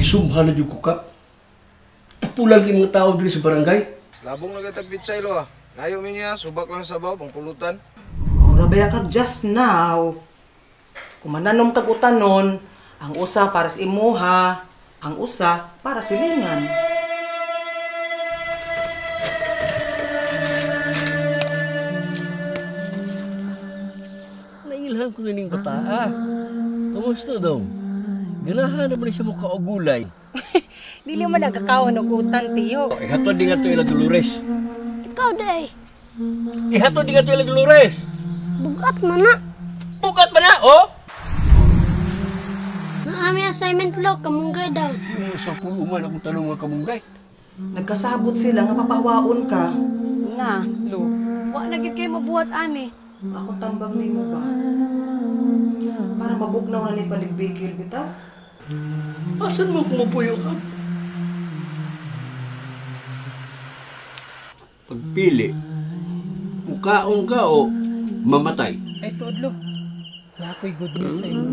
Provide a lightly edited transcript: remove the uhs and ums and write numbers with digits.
gisumhan na yung kukap. Tapulan yung mga tao dito sa barangay. Labong nagatagpit sa ilo ah. Layo mi niya, subak lang sa baw, pangpulutan. Rabaya ka just now. Kung mananom tag-utan nun, ang usa para sa imuha, ang usa para silingan. Nailhan ko na ning bata. Kamusta daw? Ganahan naman siya mukha o gulay. Dili man nagkakaon og utan tiyo. Ihatod di nga ito ila Dolores. Ikaw, day. Ihatod di nga ito ila Dolores. Bugat man na. Bukat ba na, oh? Naami assignment lo, kamunggay daw. Sa puluman akong tanong mga kamunggay. Nagkasabot sila nga papawaon ka. Nga, lo. Wa na gyud kay mabuhat ani. Akong tambang ni mo ba? Para mabugnaw na ni paligbigil bitaw. Asan mo kumupuyo ka? Pagpili, mukaon ka o mamatay? Ay todlo. Wala ko'y good news sa imo.